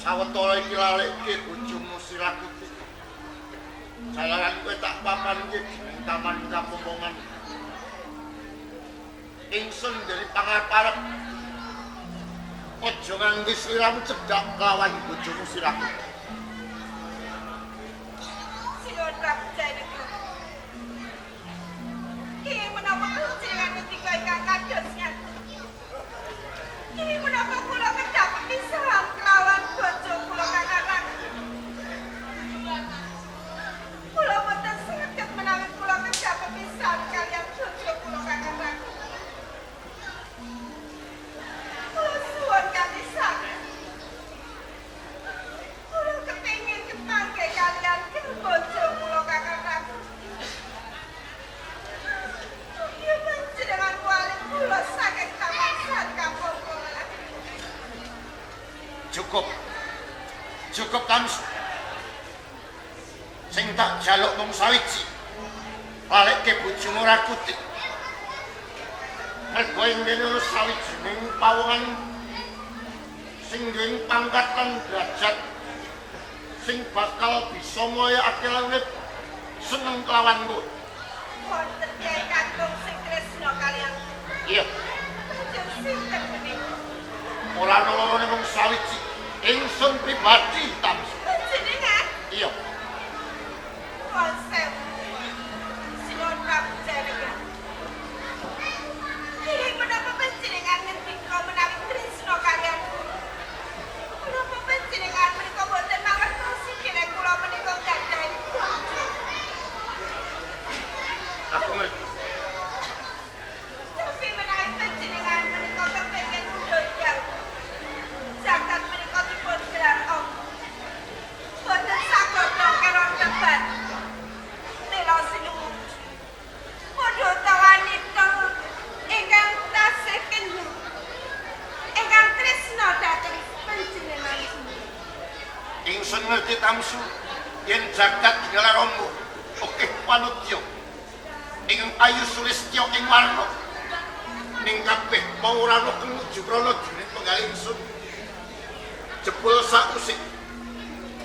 Sawetara iki lalekke bojomu Sirakuti. Jalaran kowe tak papan iki ing taman kampungan. Ingsun dari pangarep aja nganti sliramu cedhak kelawan bojomu Sirakuti. Sinuwun Prabu Jayanegara. Kenging menapa panjenengan ngendika ingkang kados ngaten? Kenging menapa kula kedah pisahan kelawan bojo kula Kakang? Kula boten saged menawi kula kedah pisahan kaliyan bojo kula Kakang. Kula suwun kanthi saged. Kula kepengin kepangke kaliyan bojo kula Kakang. Ya panjenengan wali kula saking kawasan kampung kula. Cukup Tamsu. Sing tak jaluk mung sawiji. Balekke bojomu Rakuti. Mergo ing kene ana sawijining pawongan sing duwe pangkat lan derajat sing bakal bisa moyakake urip seneng kelawan kowe. Wonten Kyai Kakung sing tresna kaliyan. Iya. Kanjeng sinten menika? Ora lorone mung sawiji. Ingsun pribadi Tamsu. Panjenengan? Iya. Konsep. Sinuwun Prabu Jayanegara. Kenging menapa panjenengan ngendika menawi tresna kaliyan? Menapa panjenengan menika boten mangertosi kene kula menika gadhahi bojo? Aku ngerti. Tapi menawi panjenengan menika kepengin ndodang zakat menika dipun gelar om. Boten sagoda karo debat. Nela sinuwun. Padha tawanita ingkang tasih kendhu. Ingkang tresna dhateng panjenengan sinuwun. Ingsun ngerti Tamsu yen jagat gelar ombo. Oke panutya. Ing ayu sulistya ing warna. Ning kabeh mau ora ana kenuju krana dene penggal ingsun. Jebul sakusik.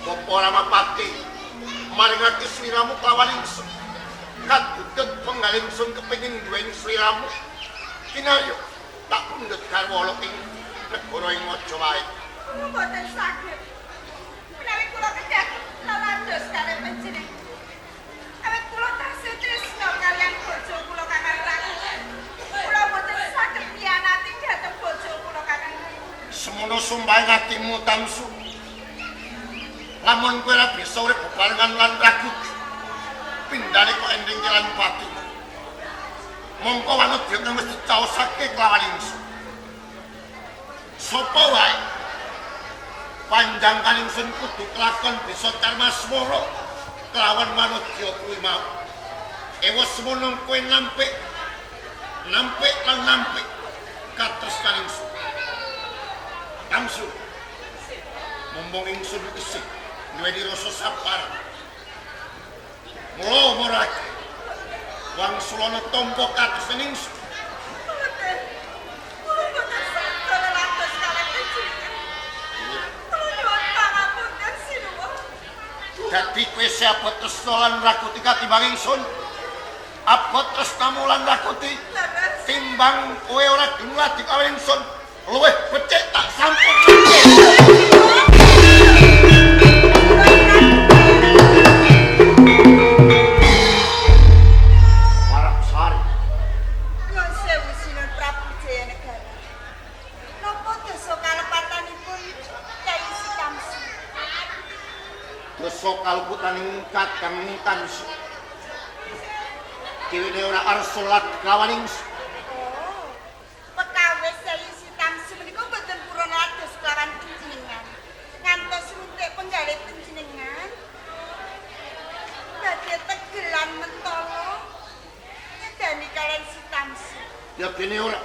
Bapa Ramapati maringake sliramu kelawan ingsun. Kadudut penggal ingsun kepengin duweni sliramu. Kinaryo tak pundhut garwa ing negara ing Majapahit. Kula boten saged. Menawi kula kedah lalandos kalih panjenengan. Awit kula tasih tresna kaliyan bojo kula Kakang Prabu. Kula boten saged piyanati dhateng bojo kula Kakang. Semono sumpah atimu Tamsu. Lamun kowe ora bisa urip bebarengan lan Rakuti. Pindhane kok ending kelan pati. Mongko wanodya mesti caosake kelawan ingsun. Sapa wae panjang kalingsun kudu kelakon bisa Karmaswara kelawan wanodya kuwi mau. Ewa semono kowe nampik lan nampik kados kalingsun. Tamsu. Mumpung ingsun isih duweni rasa sabar. Mula marake wangsulana tampa kados ingsun. Boten. Kula boten saged lalandos kalih panjenengan. Kula nyuwun pangapunten sinuwun. Dadi kowe abot tresna lan Rakuti katimbang ingsun. Abot tresnamu lan Rakuti Leres. katimbang kowe ora gelem dikawin ingsun luwih becik tak sampun Warap Sari. Nuwun sewu Sinuhun Prabu Jayanegara. Napa dosa kalepatanipun Kyai Sitamsu? Dosa kaluputaning Kakang Tamsu. Dewene ora arsolat kelawan ingsun. Oh, pekawis Kyai Sitamsu menika boten purun ados kelawan panjenengan. Ngantos runtik penggalih panjenengan. Badhe tegelan mentala nyedani kalian Sitamsu. Ya bene ora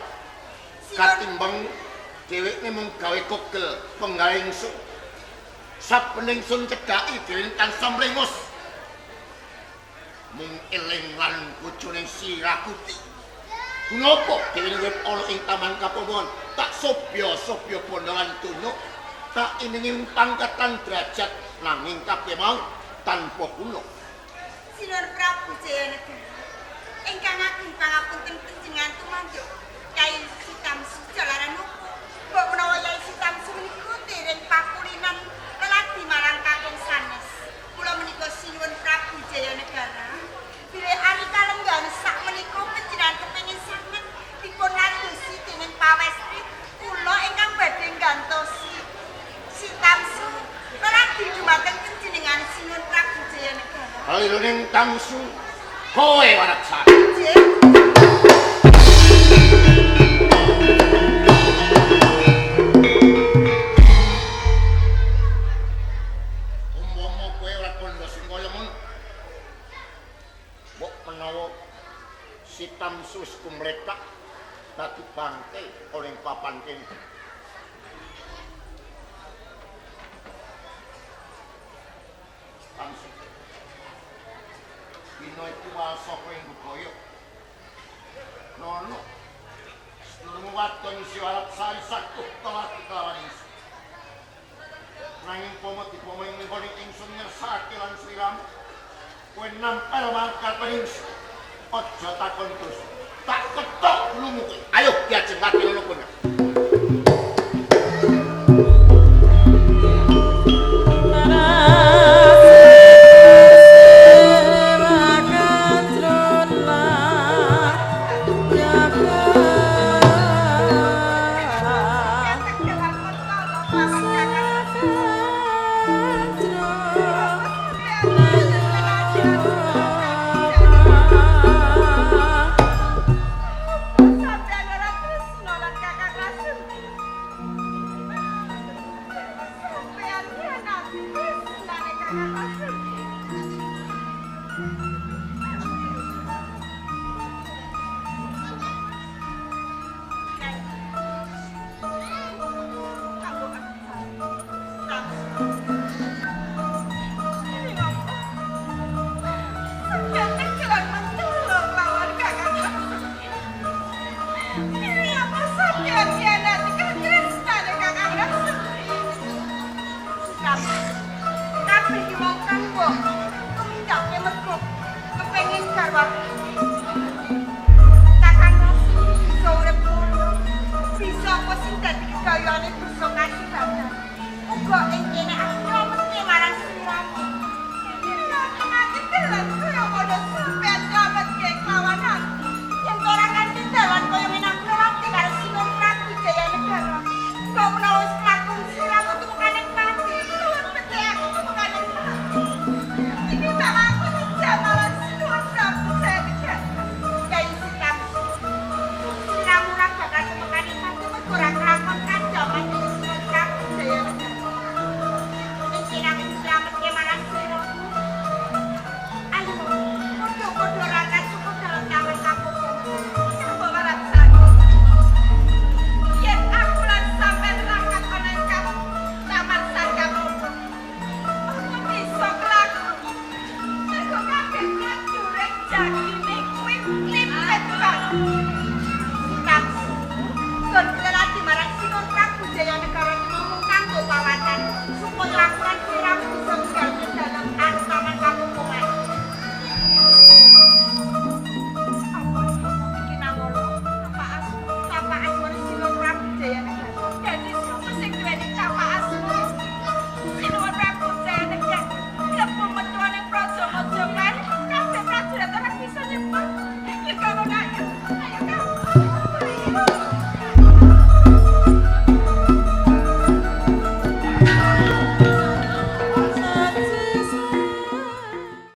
katimbang dheweke mung gawe kogel penggalih ingsun. Saben ingsun cedhaki dhewe tansah mlengos. Mung eling lan bojone Sirakuti. Napa dhewe urip ana ing taman Kapomongan tak sobya-sobya bondolan donya tak iningi pangkatan derajat nanging kabeh mau tanpa guna. Sinuhun Prabu Jayanegara. Ingkang ageng pangapunten panjenengan tumanduk Kyai Sitamsu jalaran nopo? Mbok menawa Kyai Sitamsu menika dereng pakulinan leladi marang kakung sanes. Kula menika Sinuhun Prabu Jayanegara. Bilih ari kalenggan sak menika panjenengan kepengin sanget dipun ladosi dening pawestri kula ingkang badhe nggantosi Sitamsu leladi dumateng panjenengan Sinuhun Prabu Jayanegara. Aliruning Tamsu kowe Warap Sari. Umpama kowe ora kandha sing kaya ngono. Mbok menawa si Tamsu wis kumlethak dadi bangke oleh papan kene. Tamsu. Dino iku wasa kowe nggoyo. Nono. Sedurunge waton si Warap Sari sakup telat kelawan ingsun. Nanging pomo dipomeng nggone ingsun ngersake lan sliramu. Kowe nampel mangkal peningsi. Aja takon terus. Tak ketok lungu kowe. Ayo diajeng lati